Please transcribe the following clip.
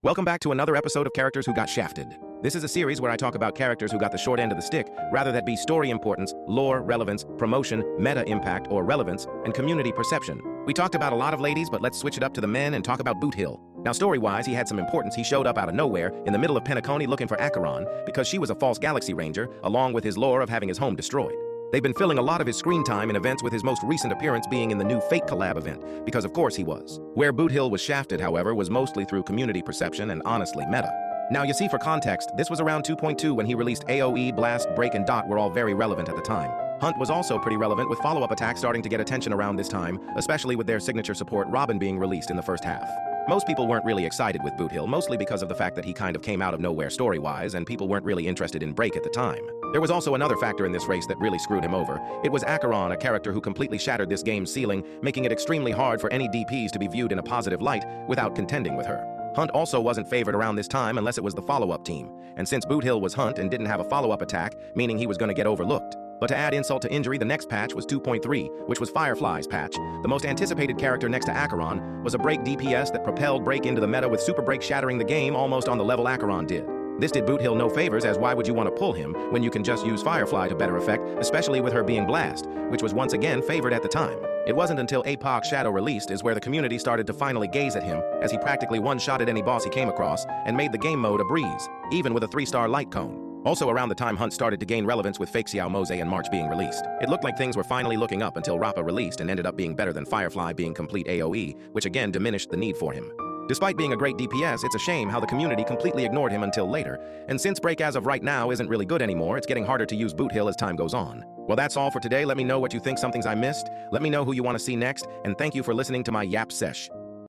Welcome back to another episode of Characters Who Got Shafted. This is a series where I talk about characters who got the short end of the stick, rather that be story importance, lore, relevance, promotion, meta impact or relevance, and community perception. We talked about a lot of ladies, but let's switch it up to the men and talk about Boothill. Now story-wise, he had some importance. He showed up out of nowhere in the middle of Penacony looking for Acheron because she was a false galaxy ranger, along with his lore of having his home destroyed. They've been filling a lot of his screen time in events, with his most recent appearance being in the new Fate collab event, because of course he was. Where Boothill was shafted, however, was mostly through community perception and honestly meta. Now you see, for context, this was around 2.2 when he released AoE, Blast, Break, and Dot were all very relevant at the time. Hunt was also pretty relevant, with follow-up attacks starting to get attention around this time, especially with their signature support Robin being released in the first half. Most people weren't really excited with Boothill, mostly because of the fact that he kind of came out of nowhere story-wise, and people weren't really interested in Break at the time. There was also another factor in this race that really screwed him over. It was Acheron, a character who completely shattered this game's ceiling, making it extremely hard for any DPs to be viewed in a positive light without contending with her. Hunt also wasn't favored around this time unless it was the follow-up team, and since Boothill was Hunt and didn't have a follow-up attack, meaning he was going to get overlooked. But to add insult to injury, the next patch was 2.3, which was Firefly's patch. The most anticipated character next to Acheron was a Break DPS that propelled Break into the meta, with Super Break shattering the game almost on the level Acheron did. This did Boothill no favors, as why would you want to pull him when you can just use Firefly to better effect, especially with her being Blast, which was once again favored at the time. It wasn't until APOC Shadow released is where the community started to finally gaze at him, as he practically one-shotted any boss he came across and made the game mode a breeze, even with a 3-star light cone. Also around the time Hunt started to gain relevance with Fake Xiao Mose and March being released. It looked like things were finally looking up until Rappa released and ended up being better than Firefly being complete AoE, which again diminished the need for him. Despite being a great DPS, it's a shame how the community completely ignored him until later, and since Break as of right now isn't really good anymore, it's getting harder to use Boothill as time goes on. Well, that's all for today. Let me know what you think, somethings I missed. Let me know who you want to see next, and thank you for listening to my Yap Sesh.